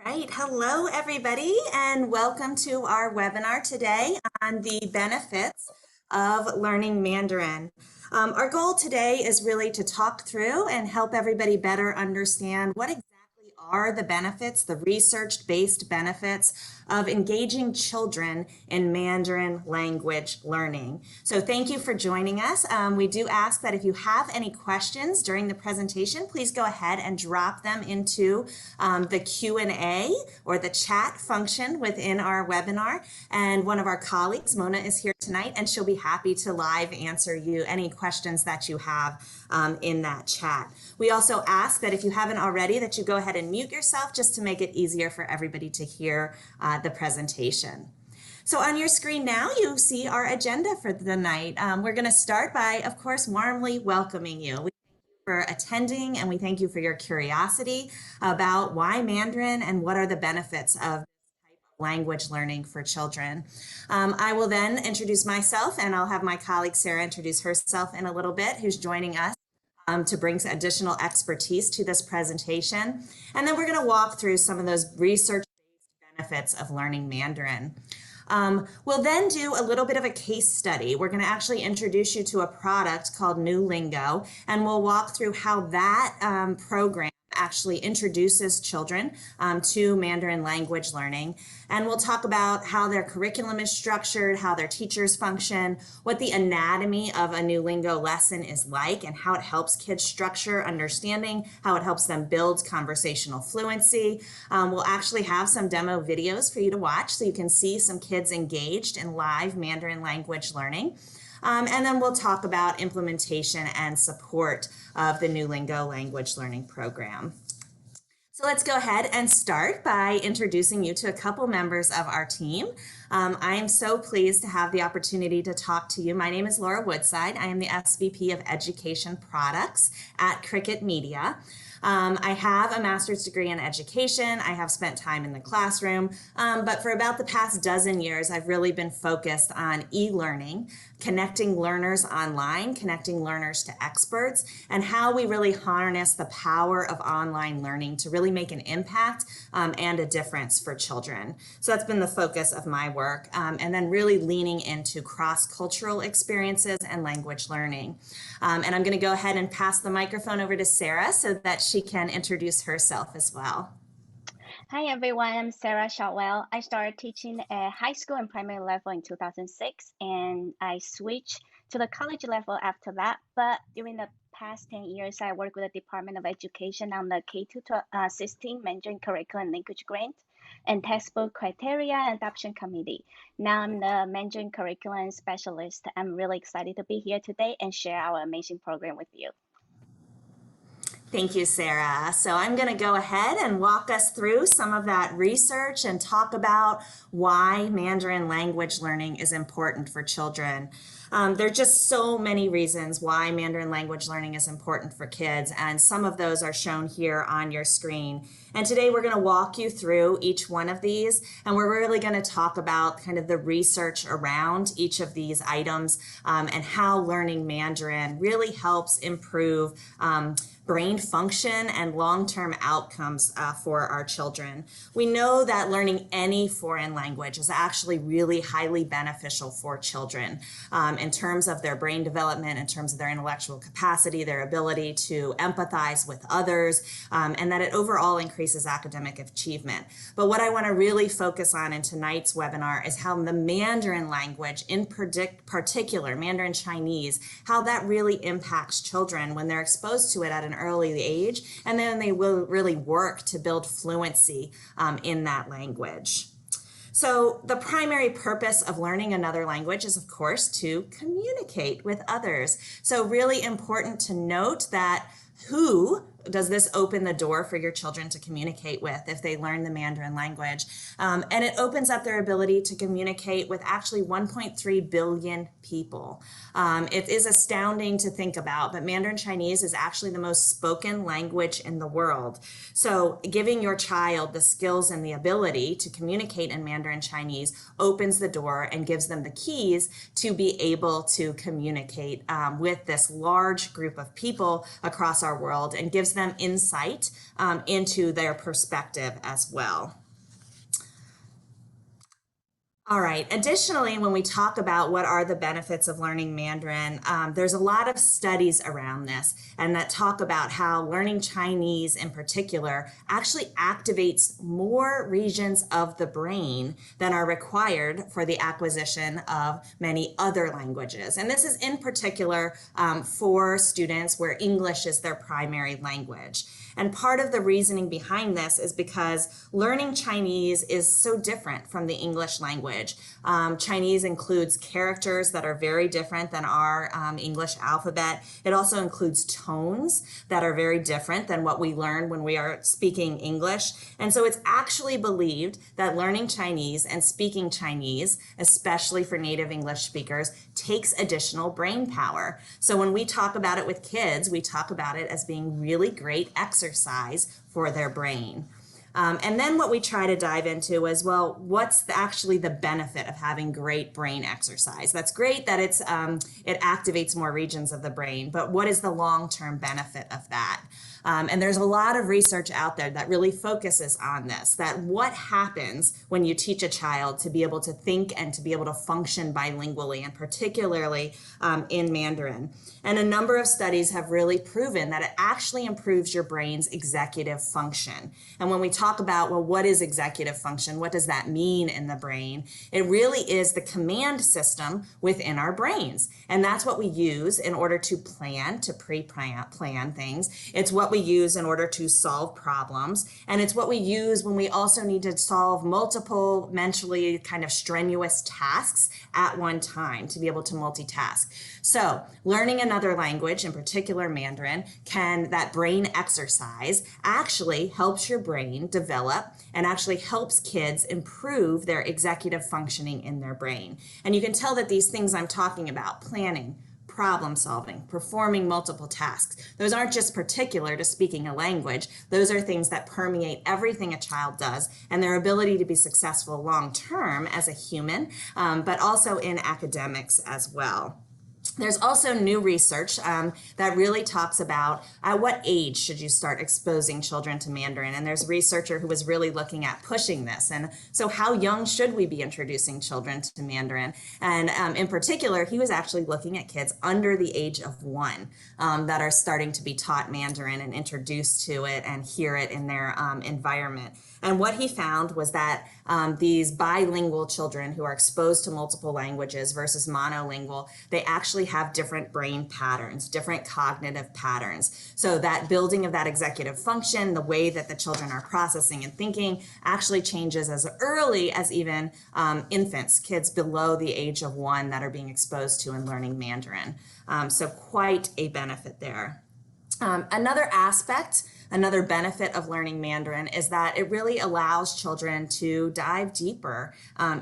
Right. Hello, everybody, and welcome to our webinar today on the benefits of learning Mandarin. Our goal today is really to talk through and help everybody better understand what exactly are the benefits, the research-based benefits of engaging children in Mandarin language learning. So thank you for joining us. We do ask that if you have any questions during the presentation, please go ahead and drop them into the Q&A or the chat function within our webinar. And one of our colleagues, Mona, is here tonight, and she'll be happy to live answer you any questions that you have in that chat. We also ask that if you haven't already, that you go ahead and mute yourself just to make it easier for everybody to hear the presentation. So on your screen now, you see our agenda for the night. We're going to start by, of course, warmly welcoming you. We thank you for attending, and we thank you for your curiosity about why Mandarin and what are the benefits of language learning for children. I will then introduce myself, and I'll have my colleague Sarah introduce herself in a little bit, who's joining us to bring additional expertise to this presentation. And then we're going to walk through some of those research-based benefits of learning Mandarin. We'll then do a little bit of a case study. We're going to actually introduce you to a product called NeuLingo, and we'll walk through how that program actually introduces children to Mandarin language learning. And we'll talk about how their curriculum is structured, how their teachers function, what the anatomy of a NeuLingo lesson is like, and how it helps kids structure understanding, how it helps them build conversational fluency. We'll actually have some demo videos for you to watch so you can see some kids engaged in live Mandarin language learning. And then we'll talk about implementation and support of the NeuLingo language learning program. So let's go ahead and start by introducing you to a couple members of our team. I am so pleased to have the opportunity to talk to you. My name is Laura Woodside. I am the SVP of Education Products at Cricket Media. I have a master's degree in education. I have spent time in the classroom, but for about the past dozen years, I've really been focused on e-learning, connecting learners online, connecting learners to experts, and how we really harness the power of online learning to really make an impact and a difference for children. So that's been the focus of my work, and then really leaning into cross-cultural experiences and language learning. And I'm going to go ahead and pass the microphone over to Sarah so that she can introduce herself as well. Hi everyone, I'm Sarah Shotwell. I started teaching at high school and primary level in 2006, and I switched to the college level after that. But during the past 10 years, I worked with the Department of Education on the K-16 Mandarin Curriculum Language Grant and Textbook Criteria and Adoption Committee. Now I'm the Mandarin Curriculum Specialist. I'm really excited to be here today and share our amazing program with you. Thank you, Sarah. So I'm going to go ahead and walk us through some of that research and talk about why Mandarin language learning is important for children. There are just so many reasons why Mandarin language learning is important for kids, and some of those are shown here on your screen. And today we're going to walk you through each one of these, and we're really going to talk about kind of the research around each of these items and how learning Mandarin really helps improve brain function and long-term outcomes for our children. We know that learning any foreign language is actually really highly beneficial for children in terms of their brain development, in terms of their intellectual capacity, their ability to empathize with others, and that it overall increases academic achievement. But what I want to really focus on in tonight's webinar is how the Mandarin language, in particular Mandarin Chinese, how that really impacts children when they're exposed to it at an early age, and then they will really work to build fluency in that language. So the primary purpose of learning another language is, of course, to communicate with others. So really important to note that who does this open the door for your children to communicate with if they learn the Mandarin language? And it opens up their ability to communicate with actually 1.3 billion people. It is astounding to think about, but Mandarin Chinese is actually the most spoken language in the world. So giving your child the skills and the ability to communicate in Mandarin Chinese opens the door and gives them the keys to be able to communicate with this large group of people across our world, and gives gives them insight into their perspective as well. All right. Additionally, when we talk about what are the benefits of learning Mandarin, there's a lot of studies around this and that talk about how learning Chinese in particular actually activates more regions of the brain than are required for the acquisition of many other languages. And this is in particular for students where English is their primary language. And part of the reasoning behind this is because learning Chinese is so different from the English language. Chinese includes characters that are very different than our English alphabet. It also includes tones that are very different than what we learn when we are speaking English. And so it's actually believed that learning Chinese and speaking Chinese, especially for native English speakers, takes additional brain power. So when we talk about it with kids, we talk about it as being really great exercise for their brain. And then what we try to dive into is, well, what's actually the benefit of having great brain exercise? That's great that it activates more regions of the brain, but what is the long-term benefit of that? And there's a lot of research out there that really focuses on this, that what happens when you teach a child to be able to think and to be able to function bilingually, and particularly in Mandarin. And a number of studies have really proven that it actually improves your brain's executive function. And when we talk about, well, what is executive function? What does that mean in the brain? It really is the command system within our brains. And that's what we use in order to plan, to pre-plan things. It's what we use in order to solve problems. And it's what we use when we also need to solve multiple mentally kind of strenuous tasks at one time to be able to multitask. So learning another language, in particular Mandarin, that brain exercise actually helps your brain develop and actually helps kids improve their executive functioning in their brain. And you can tell that these things I'm talking about, planning, problem solving, performing multiple tasks, those aren't just particular to speaking a language. Those are things that permeate everything a child does and their ability to be successful long term as a human, but also in academics as well. There's also new research that really talks about at what age should you start exposing children to Mandarin. And there's a researcher who was really looking at pushing this. And so how young should we be introducing children to Mandarin? And in particular, he was actually looking at kids under the age of 1 that are starting to be taught Mandarin and introduced to it and hear it in their environment. And what he found was that these bilingual children who are exposed to multiple languages versus monolingual, they actually have different brain patterns, different cognitive patterns. So that building of that executive function, the way that the children are processing and thinking actually changes as early as even infants, kids below the age of 1 that are being exposed to and learning Mandarin. So quite a benefit there. Another benefit of learning Mandarin is that it really allows children to dive deeper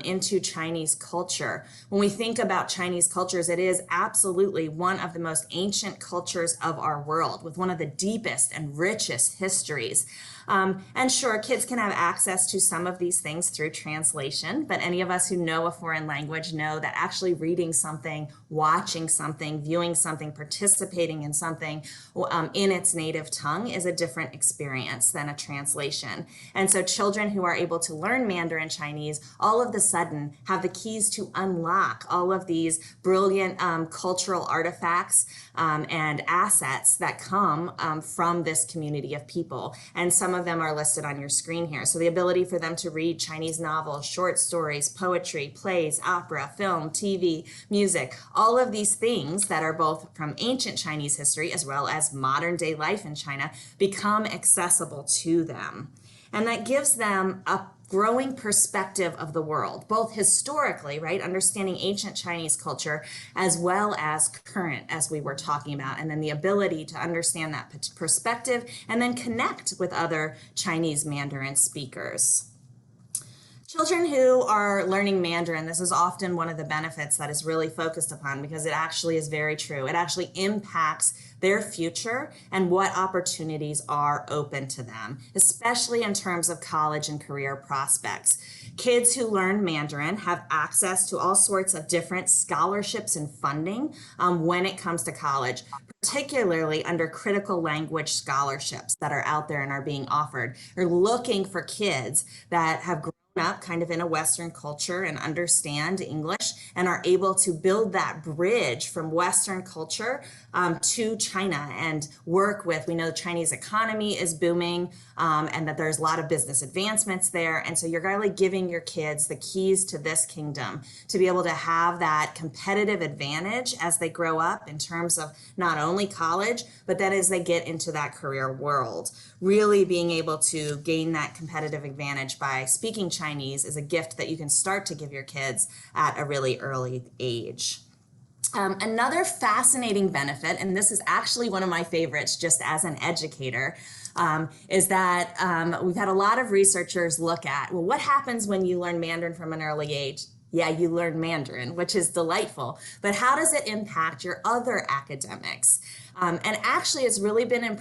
into Chinese culture. When we think about Chinese cultures, it is absolutely one of the most ancient cultures of our world, with one of the deepest and richest histories. And sure, kids can have access to some of these things through translation, but any of us who know a foreign language know that actually reading something, watching something, viewing something, participating in something in its native tongue is a different experience than a translation. And so children who are able to learn Mandarin Chinese all of a sudden have the keys to unlock all of these brilliant cultural artifacts and assets that come from this community of people. And some of them are listed on your screen here. So the ability for them to read Chinese novels, short stories, poetry, plays, opera, film, TV, music, all of these things that are both from ancient Chinese history as well as modern day life in China become accessible to them. And that gives them a growing perspective of the world, both historically, right, understanding ancient Chinese culture, as well as current, as we were talking about, and then the ability to understand that perspective and then connect with other Chinese Mandarin speakers. Children who are learning Mandarin, this is often one of the benefits that is really focused upon because it actually is very true. It actually impacts their future and what opportunities are open to them, especially in terms of college and career prospects. Kids who learn Mandarin have access to all sorts of different scholarships and funding when it comes to college, particularly under critical language scholarships that are out there and are being offered. You're looking for kids that have grown up kind of in a Western culture and understand English and are able to build that bridge from Western culture to China and work with. We know the Chinese economy is booming and that there's a lot of business advancements there. And so you're really giving your kids the keys to this kingdom to be able to have that competitive advantage as they grow up in terms of not only college, but then as they get into that career world. Really being able to gain that competitive advantage by speaking Chinese is a gift that you can start to give your kids at a really early age. Another fascinating benefit, and this is actually one of my favorites just as an educator, is that we've had a lot of researchers look at, well, what happens when you learn Mandarin from an early age? Yeah, you learn Mandarin, which is delightful, but how does it impact your other academics? And actually, it's really been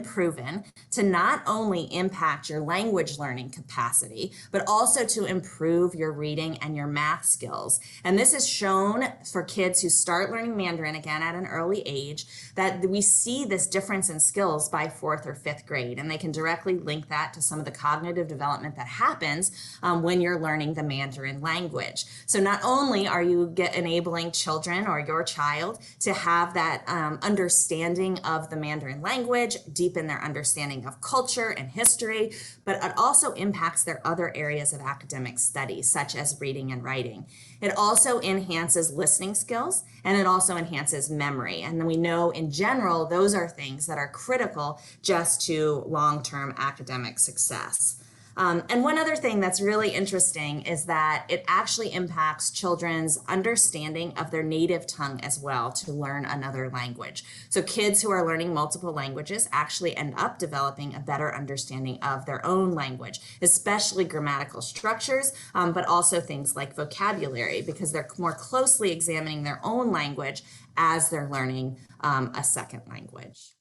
proven to not only impact your language learning capacity, but also to improve your reading and your math skills. And this is shown for kids who start learning Mandarin again at an early age, that we see this difference in skills by 4th or 5th grade. And they can directly link that to some of the cognitive development that happens when you're learning the Mandarin language. So not only are you enabling children or your child to have that understanding of the Mandarin language, deepen their understanding of culture and history, but it also impacts their other areas of academic study, such as reading and writing. It also enhances listening skills, and it also enhances memory. And then we know in general, those are things that are critical just to long-term academic success. And one other thing that's really interesting is that it actually impacts children's understanding of their native tongue as well to learn another language. So kids who are learning multiple languages actually end up developing a better understanding of their own language, especially grammatical structures, but also things like vocabulary, because they're more closely examining their own language as they're learning a second language.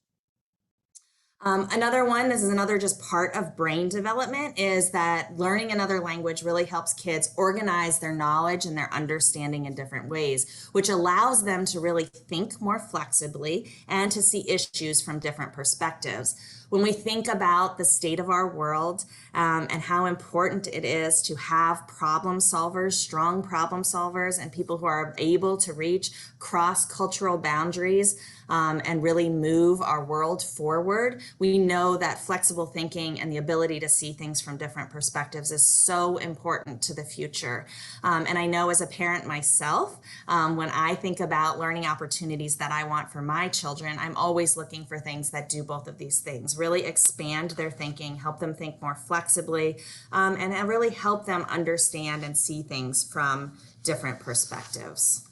Another one, this is another just part of brain development, is that learning another language really helps kids organize their knowledge and their understanding in different ways, which allows them to really think more flexibly and to see issues from different perspectives. When we think about the state of our world and how important it is to have problem solvers, strong problem solvers, and people who are able to reach cross-cultural boundaries and really move our world forward, we know that flexible thinking and the ability to see things from different perspectives is so important to the future. And I know as a parent myself, when I think about learning opportunities that I want for my children, I'm always looking for things that do both of these things, really expand their thinking, help them think more flexibly, and really help them understand and see things from different perspectives.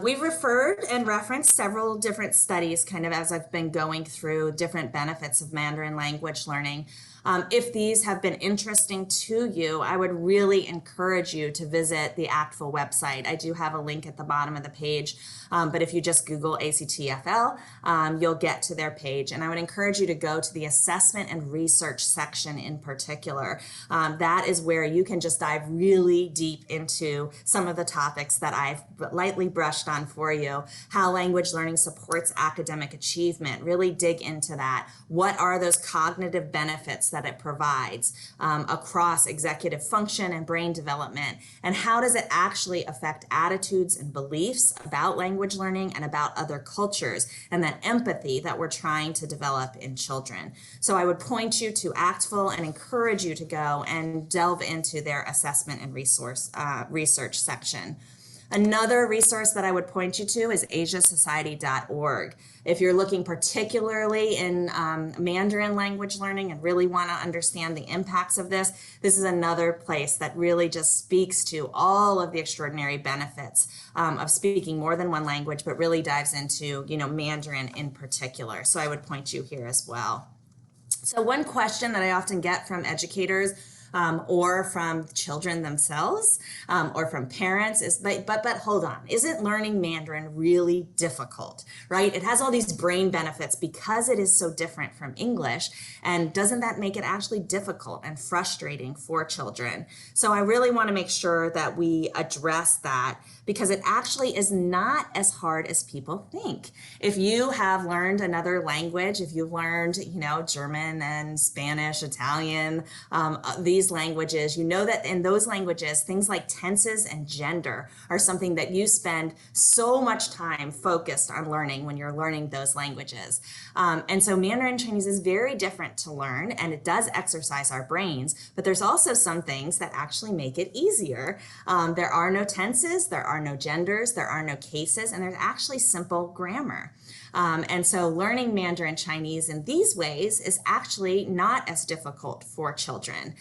We've referred and referenced several different studies kind of as I've been going through different benefits of Mandarin language learning. If these have been interesting to you, I would really encourage you to visit the ACTFL website. I do have a link at the bottom of the page, but if you just Google ACTFL, you'll get to their page. And I would encourage you to go to the assessment and research section in particular. That is where you can just dive really deep into some of the topics that I've lightly brushed on for you. How language learning supports academic achievement. Really dig into that. What are those cognitive benefits that it provides across executive function and brain development, and how does it actually affect attitudes and beliefs about language learning and about other cultures, and that empathy that we're trying to develop in children. So I would point you to ACTFL and encourage you to go and delve into their assessment and research section. Another resource that I would point you to is asiasociety.org. If you're looking particularly in Mandarin language learning and really want to understand the impacts of this, this is another place that really just speaks to all of the extraordinary benefits of speaking more than one language, but really dives into, Mandarin in particular. So I would point you here as well. So one question that I often get from educators or from children themselves or from parents is, but hold on, isn't learning Mandarin really difficult, right? It has all these brain benefits because it is so different from English. And doesn't that make it actually difficult and frustrating for children? So I really want to make sure that we address that because it actually is not as hard as people think. If you have learned another language, if you've learned, German and Spanish, Italian, these languages, you know that in those languages, things like tenses and gender are something that you spend so much time focused on learning when you're learning those languages. And so Mandarin Chinese is very different to learn, and it does exercise our brains, but there's also some things that actually make it easier. There are no tenses, there are no genders, there are no cases, and there's actually simple grammar. And so learning Mandarin Chinese in these ways is actually not as difficult for children.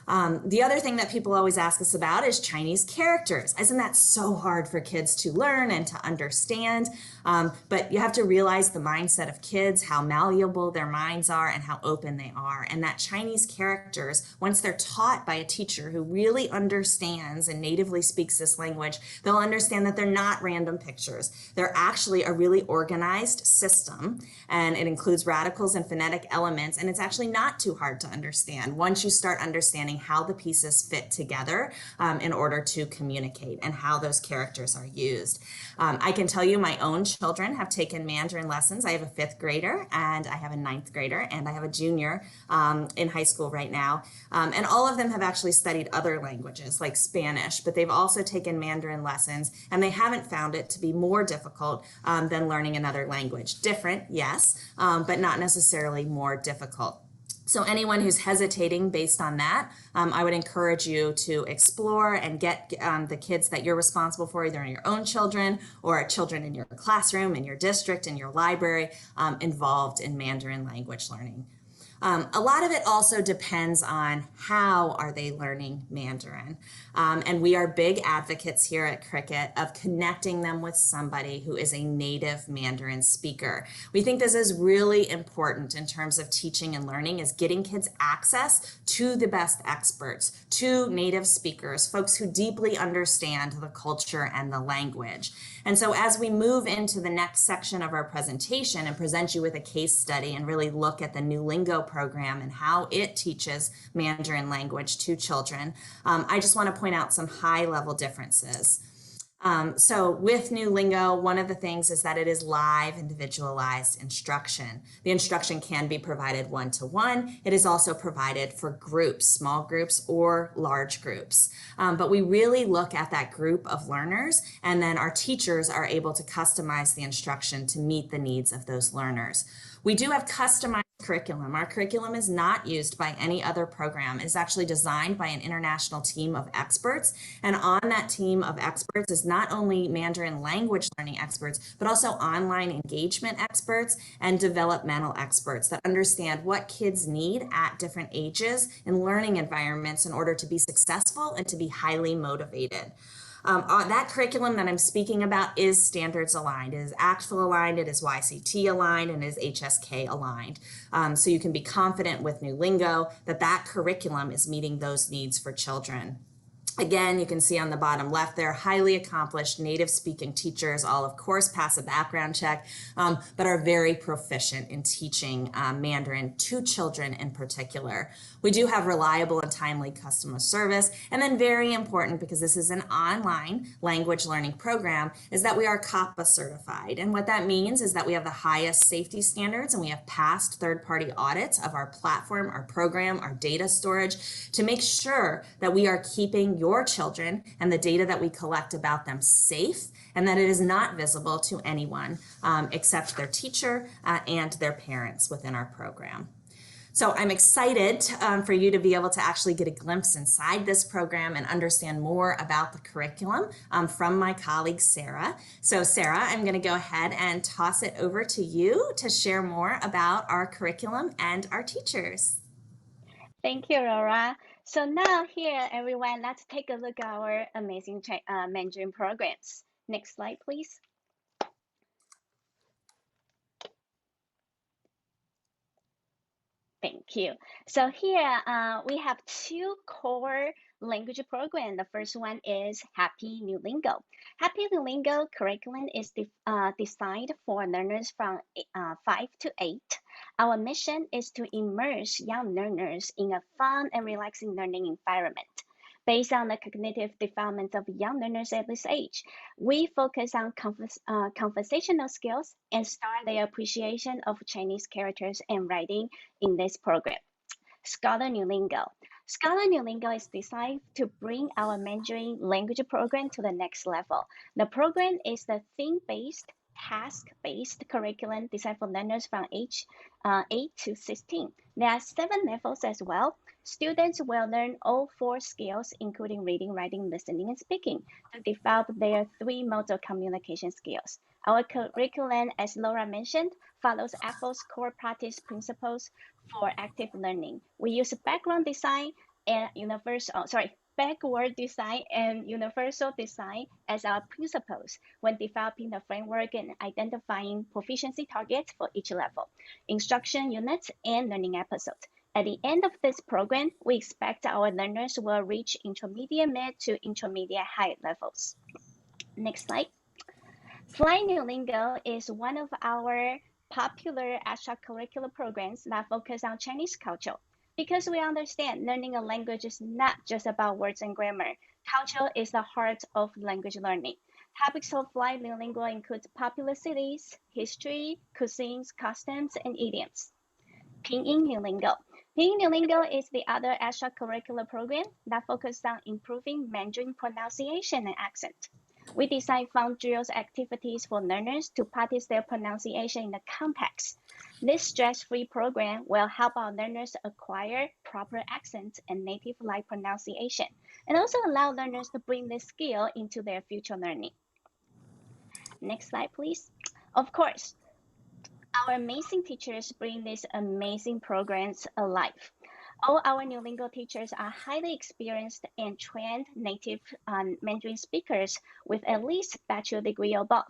The other thing that people always ask us about is Chinese characters. Isn't that so hard for kids to learn and to understand? But you have to realize the mindset of kids, how malleable their minds are and how open they are. And that Chinese characters, once they're taught by a teacher who really understands and natively speaks this language, they'll understand that they're not random pictures. They're actually a really organized system, and it includes radicals and phonetic elements, and it's actually not too hard to understand once you start understanding how the pieces fit together in order to communicate and how those characters are used. I can tell you my own children have taken Mandarin lessons. I have a 5th grader and I have a 9th grader and I have a junior in high school right now. And all of them have actually studied other languages like Spanish, but they've also taken Mandarin lessons and they haven't found it to be more difficult than learning another language. Different, yes, but not necessarily more difficult. So anyone who's hesitating based on that, I would encourage you to explore and get the kids that you're responsible for, either your own children or children in your classroom, in your district, in your library, involved in Mandarin language learning. A lot of it also depends on how are they learning Mandarin. And we are big advocates here at Cricket of connecting them with somebody who is a native Mandarin speaker. We think this is really important in terms of teaching and learning, is getting kids access to the best experts, to native speakers, folks who deeply understand the culture and the language. And so as we move into the next section of our presentation and present you with a case study and really look at the NeuLingo program and how it teaches Mandarin language to children, I just want to point out some high-level differences. So with NeuLingo, one of the things is that it is live individualized instruction. The instruction can be provided one-to-one. It is also provided for groups, small groups or large groups. But we really look at that group of learners, and then our teachers are able to customize the instruction to meet the needs of those learners. We do have customized curriculum. Our curriculum is not used by any other program. It's actually designed by an international team of experts. And on that team of experts is not only Mandarin language learning experts, but also online engagement experts and developmental experts that understand what kids need at different ages in learning environments in order to be successful and to be highly motivated. That curriculum that I'm speaking about is standards aligned. It is ACTFL aligned, it is YCT aligned, and it is HSK aligned. So you can be confident with NeuLingo that that curriculum is meeting those needs for children. Again, you can see on the bottom left there, highly accomplished native speaking teachers, all of course pass a background check, but are very proficient in teaching Mandarin to children in particular. We do have reliable and timely customer service, and then very important, because this is an online language learning program, is that we are CAPA certified. And what that means is that we have the highest safety standards, and we have passed third-party audits of our platform, our program, our data storage, to make sure that we are keeping your children and the data that we collect about them safe, and that it is not visible to anyone except their teacher and their parents within our program. So I'm excited for you to be able to actually get a glimpse inside this program and understand more about the curriculum from my colleague, Sarah. So Sarah, I'm going to go ahead and toss it over to you to share more about our curriculum and our teachers. Thank you, Laura. So now here, everyone, let's take a look at our amazing Mandarin programs. Next slide, please. Thank you. So here we have two core language programs. The first one is Happy NeuLingo. Happy NeuLingo curriculum is designed for learners from 5 to 8. Our mission is to immerse young learners in a fun and relaxing learning environment. Based on the cognitive development of young learners at this age, we focus on conversational skills and start their appreciation of Chinese characters and writing in this program. Scholar NeuLingo. Scholar NeuLingo is designed to bring our Mandarin language program to the next level. The program is the theme-based, task-based curriculum designed for learners from age 8 to 16. There are 7 levels as well. Students will learn all 4 skills, including reading, writing, listening, and speaking, to develop their 3 modes of communication skills. Our curriculum, as Laura mentioned, follows Apple's core practice principles for active learning. We use background design and backward design and universal design as our principles when developing the framework and identifying proficiency targets for each level, instruction units, and learning episodes. At the end of this program, we expect our learners will reach intermediate mid to intermediate high levels. Next slide. Fly NeuLingo is one of our popular extracurricular programs that focus on Chinese culture. Because we understand learning a language is not just about words and grammar. Culture is the heart of language learning. Topics of Fly NeuLingo include popular cities, history, cuisines, customs, and idioms. Pinyin NeuLingo. Pinyin NeuLingo is the other extracurricular program that focuses on improving Mandarin pronunciation and accent. We design fun drills activities for learners to practice their pronunciation in the context. This stress-free program will help our learners acquire proper accents and native-like pronunciation, and also allow learners to bring this skill into their future learning. Next slide, please. Of course, our amazing teachers bring these amazing programs alive. All our NeuLingo teachers are highly experienced and trained native Mandarin speakers with at least bachelor degree or above.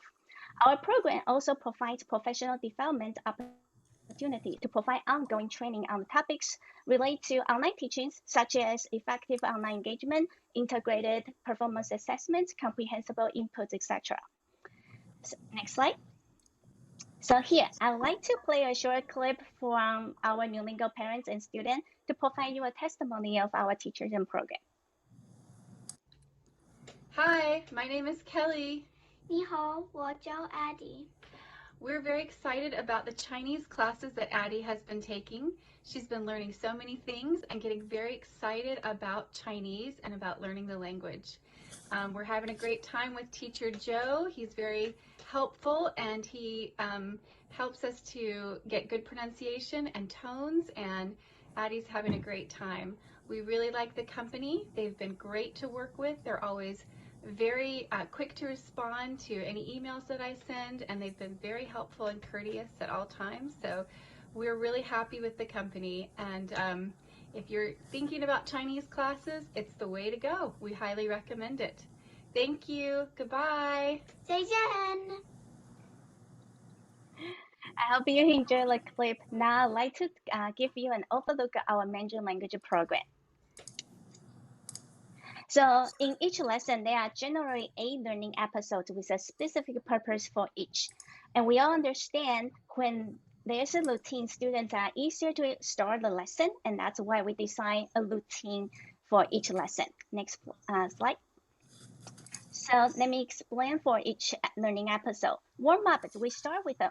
Our program also provides professional development opportunity to provide ongoing training on topics related to online teachings, such as effective online engagement, integrated performance assessments, comprehensible inputs, etc. So, next slide. So here, I'd like to play a short clip from our NeuLingo parents and students to provide you a testimony of our teachers and program. Hi, my name is Kelly. 你好，我叫 Addie. We're very excited about the Chinese classes that Addie has been taking. She's been learning so many things and getting very excited about Chinese and about learning the language. We're having a great time with teacher Joe. He's very helpful and he helps us to get good pronunciation and tones, and Addie's having a great time. We really like the company. They've been great to work with. They're always very quick to respond to any emails that I send, and they've been very helpful and courteous at all times. So we're really happy with the company, and if you're thinking about Chinese classes, it's the way to go. We highly recommend it. Thank you. Goodbye. 再见. I hope you enjoy the clip. Now I'd like to give you an overlook of our Mandarin language program. So in each lesson, there are generally 8 learning episodes with a specific purpose for each. And we all understand when there's a routine, students are easier to start the lesson, and that's why we design a routine for each lesson. Next slide. So let me explain for each learning episode. Warm-up, we start with a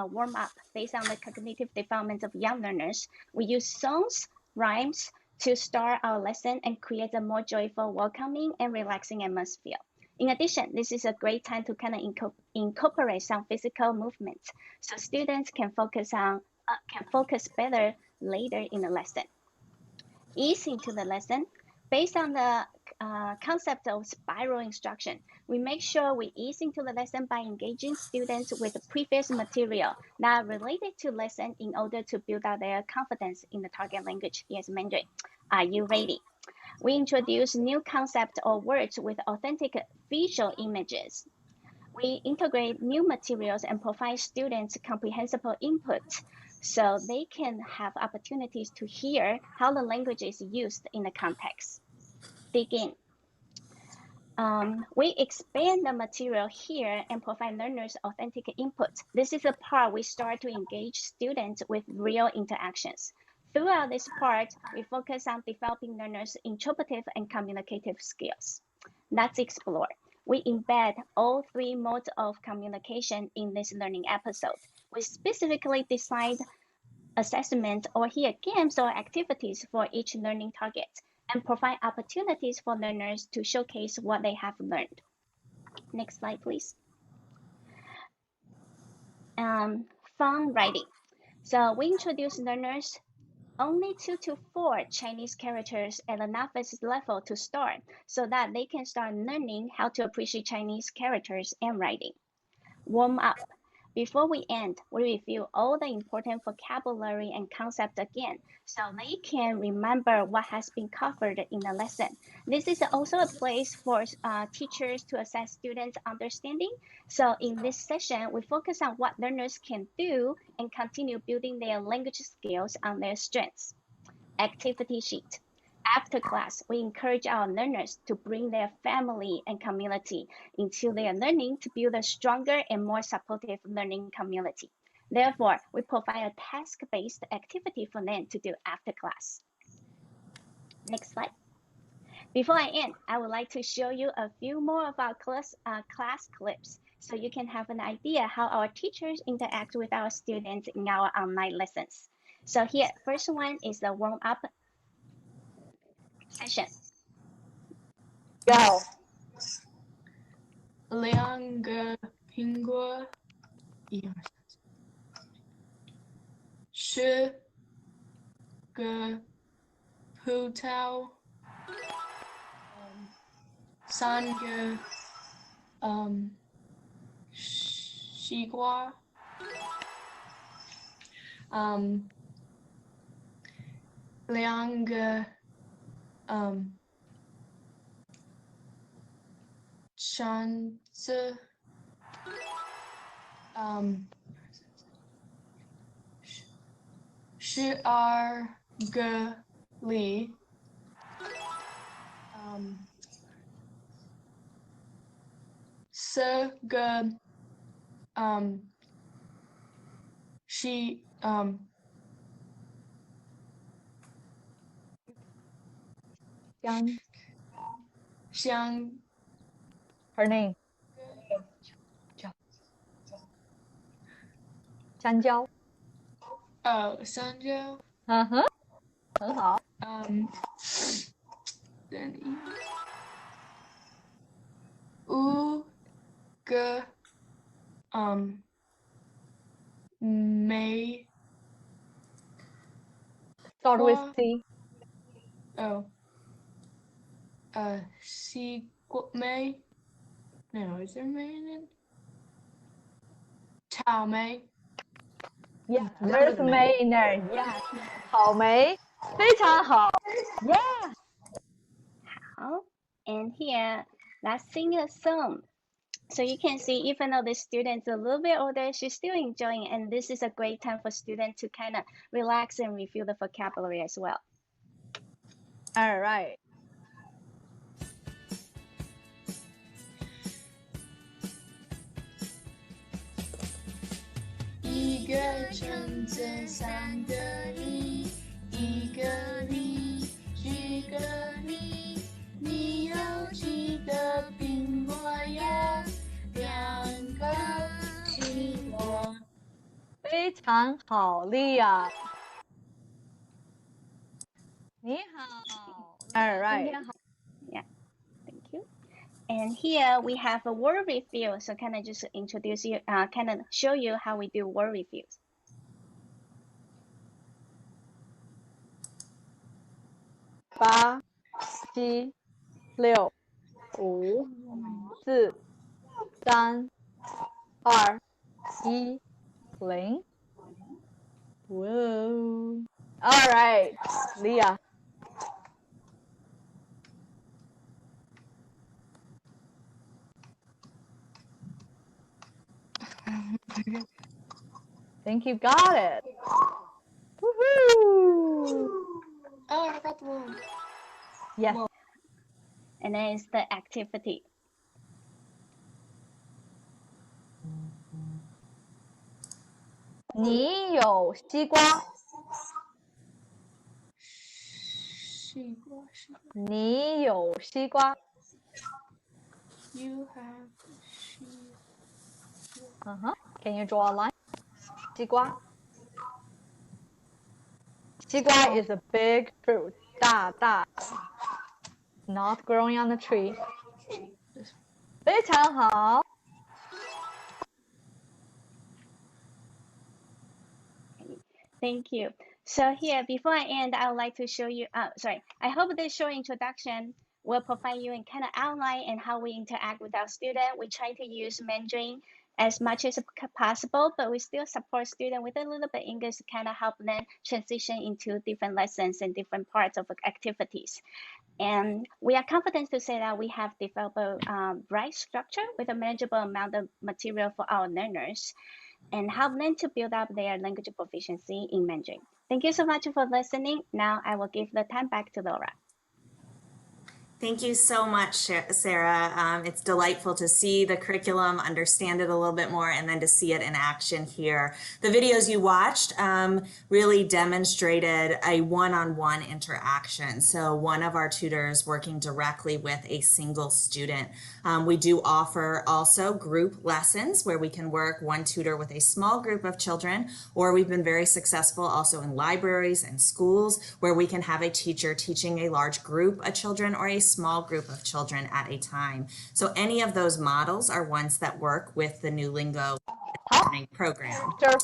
warm-up based on the cognitive development of young learners. We use songs, rhymes to start our lesson and create a more joyful, welcoming, and relaxing atmosphere. In addition, this is a great time to kind of incorporate some physical movements so students can focus better later in the lesson. Ease into the lesson. Based on the concept of spiral instruction, we make sure we ease into the lesson by engaging students with the previous material that are related to lesson in order to build out their confidence in the target language. Here's Mandarin. Are you ready? We introduce new concepts or words with authentic visual images. We integrate new materials and provide students comprehensible input so they can have opportunities to hear how the language is used in the context. Begin. We expand the material here and provide learners authentic input. This is the part we start to engage students with real interactions. Throughout this part, we focus on developing learners' interpretive and communicative skills. Let's explore. We embed all three modes of communication in this learning episode. We specifically designed assessment or here games or activities for each learning target and provide opportunities for learners to showcase what they have learned. Next slide, please. Fun writing. So we introduce learners only 2 to 4 Chinese characters at the novice level to start so that they can start learning how to appreciate Chinese characters and writing. Warm up. Before we end, we review all the important vocabulary and concepts again so they can remember what has been covered in the lesson. This is also a place for teachers to assess students' understanding. So in this session, we focus on what learners can do and continue building their language skills on their strengths. Activity sheet. After class, we encourage our learners to bring their family and community into their learning to build a stronger and more supportive learning community. Therefore, we provide a task-based activity for them to do after class. Next slide. Before I end, I would like to show you a few more of our class clips so you can have an idea how our teachers interact with our students in our online lessons. So here, first one is the warm-up session. Go. 2个苹果，1、2、3、10个葡萄，3个西瓜，2个橙子，12个梨，10个香 Her name. 香蕉。香蕉，嗯哼，很好。等一5个梅 Start with What? C.西瓜梅 No, is there May in it? 草莓 Yeah, there's May in there. Yeah. 草莓，非常好。Yeah. And here, let's sing a song. So you can see, even though the student's a little bit older, she's still enjoying, and this is a great time for students to kind of relax and review the vocabulary as well. All right. 一个橙子，3个梨，1个梨，10个梨，你有几个苹果呀？2个西瓜。非常好，莉亚。你好。All right. Yeah, thank you. And here we have a word review. So kind of just introduce you, kind of show you how we do word reviews. 8、7、6、5、4、3、2、1、0。Whoa. All right, Leah. think you got it. Woohoo! Oh, I got one. Yes. And then it's the activity. 你有西瓜。西瓜，西瓜。你有西瓜。 You have 西瓜。 Can you draw a line? 西瓜。西瓜 is a big fruit. 大大。Not growing on the tree. 非常好。Thank you. So here, before I end, I would like to show you, I hope this short introduction will provide you in kind of outline and how we interact with our students. We try to use Mandarin as much as possible, but we still support students with a little bit English to kind of help them transition into different lessons and different parts of activities. And we are confident to say that we have developed a right structure with a manageable amount of material for our learners and help them to build up their language proficiency in Mandarin. Thank you so much for listening. Now I will give the time back to Laura. Thank you so much, Sarah. It's delightful to see the curriculum, understand it a little bit more, and then to see it in action here. The videos you watched really demonstrated a one-on-one interaction. So one of our tutors working directly with a single student. We do offer also group lessons where we can work one tutor with a small group of children, or we've been very successful also in libraries and schools where we can have a teacher teaching a large group of children or a small group of children at a time. So any of those models are ones that work with the NeuLingo learning program. Sure.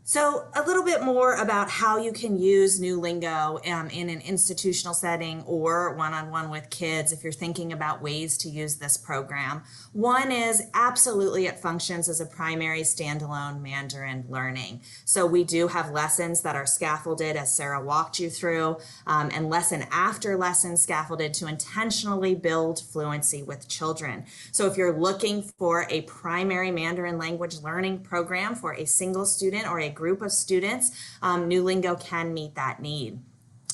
So a little bit more about how you can use NeuLingo in an institutional setting or one-on-one with kids if you're thinking about ways to use this program. One is absolutely it functions as a primary standalone Mandarin learning. So we do have lessons that are scaffolded as Sarah walked you through and lesson after lesson scaffolded to intentionally build fluency with children. So if you're looking for a primary Mandarin language learning program for a single student or a group of students, NeuLingo can meet that need.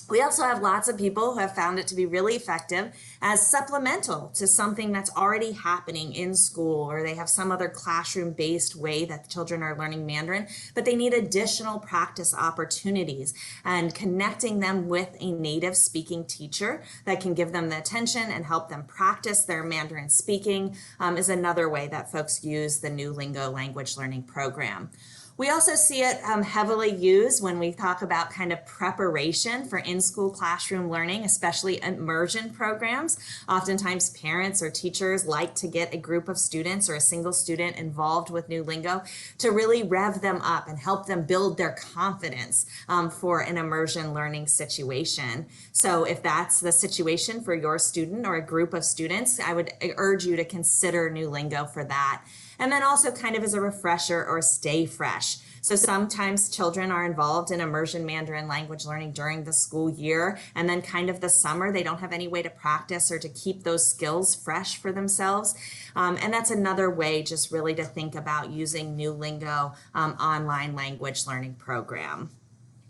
We also have lots of people who have found it to be really effective as supplemental to something that's already happening in school, or they have some other classroom-based way that the children are learning Mandarin, but they need additional practice opportunities, and connecting them with a native speaking teacher that can give them the attention and help them practice their Mandarin speaking is another way that folks use the NeuLingo language learning program. We also see it heavily used when we talk about kind of preparation for in-school classroom learning, especially immersion programs. Oftentimes parents or teachers like to get a group of students or a single student involved with NeuLingo to really rev them up and help them build their confidence for an immersion learning situation. So if that's the situation for your student or a group of students, I would urge you to consider NeuLingo for that. And then also kind of as a refresher or stay fresh. So sometimes children are involved in immersion Mandarin language learning during the school year, and then kind of the summer, they don't have any way to practice or to keep those skills fresh for themselves. And that's another way just really to think about using NeuLingo online language learning program.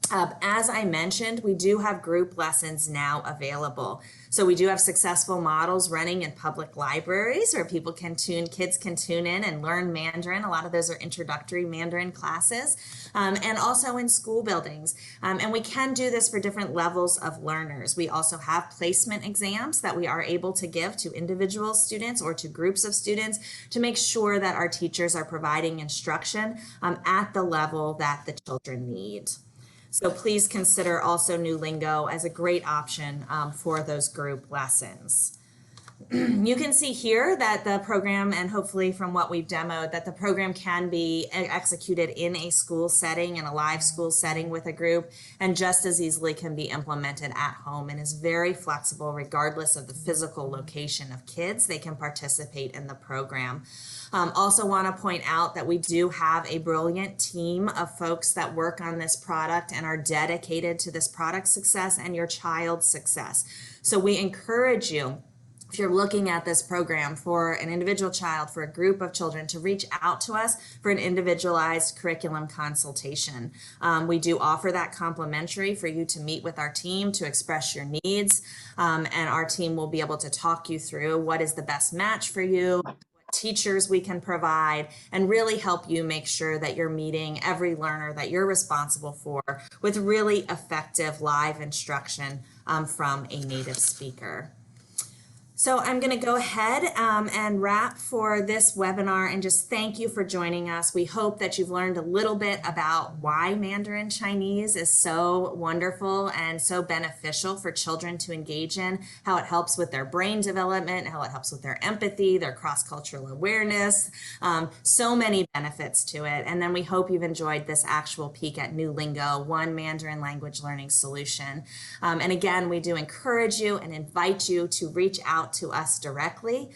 As I mentioned, we do have group lessons now available. So we do have successful models running in public libraries where kids can tune in and learn Mandarin. A lot of those are introductory Mandarin classes, and also in school buildings. And we can do this for different levels of learners. We also have placement exams that we are able to give to individual students or to groups of students to make sure that our teachers are providing instruction at the level that the children need. So please consider also NeuLingo as a great option for those group lessons. You can see here that the program, and hopefully from what we've demoed, that the program can be executed in a school setting, in a live school setting with a group, and just as easily can be implemented at home, and is very flexible regardless of the physical location of kids. They can participate in the program. Also want to point out that we do have a brilliant team of folks that work on this product and are dedicated to this product success and your child's success. So we encourage you if you're looking at this program for an individual child, for a group of children, to reach out to us for an individualized curriculum consultation. We do offer that complimentary for you to meet with our team to express your needs, and our team will be able to talk you through what is the best match for you, what teachers we can provide, and really help you make sure that you're meeting every learner that you're responsible for with really effective live instruction from a native speaker. So I'm going to go ahead and wrap for this webinar and just thank you for joining us. We hope that you've learned a little bit about why Mandarin Chinese is so wonderful and so beneficial for children to engage in, how it helps with their brain development, how it helps with their empathy, their cross-cultural awareness, so many benefits to it. And then we hope you've enjoyed this actual peek at NeuLingo, one Mandarin language learning solution. And again, we do encourage you and invite you to reach out to us directly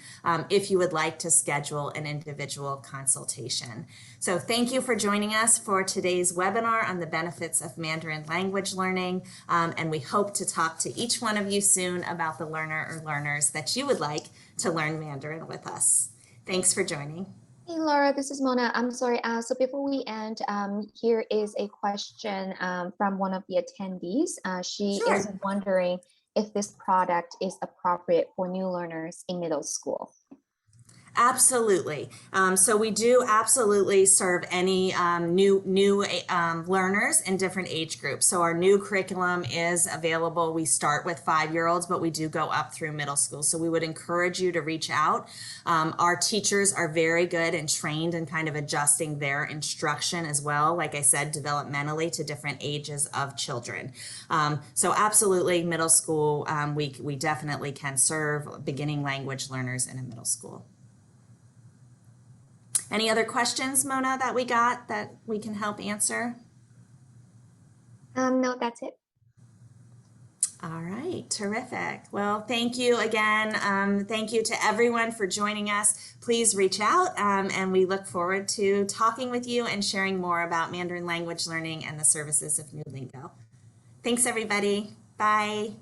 if you would like to schedule an individual consultation. So thank you for joining us for today's webinar on the benefits of Mandarin language learning, and we hope to talk to each one of you soon about the learner or learners that you would like to learn Mandarin with us. Thanks for joining. Hey Laura, this is Mona. I'm sorry. So before we end, here is a question from one of the attendees. She Sure. is wondering if this product is appropriate for new learners in middle school. Absolutely. So we do absolutely serve any new learners in different age groups. So our new curriculum is available. We start with 5-year-olds, but we do go up through middle school. So we would encourage you to reach out. Our teachers are very good and trained in kind of adjusting their instruction as well, like I said, developmentally to different ages of children. So absolutely middle school, we definitely can serve beginning language learners in a middle school. Any other questions, Mona, that we got that we can help answer? No, that's it. All right, terrific. Well, thank you again. Thank you to everyone for joining us. Please reach out, and we look forward to talking with you and sharing more about Mandarin language learning and the services of NeuLingo. Thanks, everybody. Bye.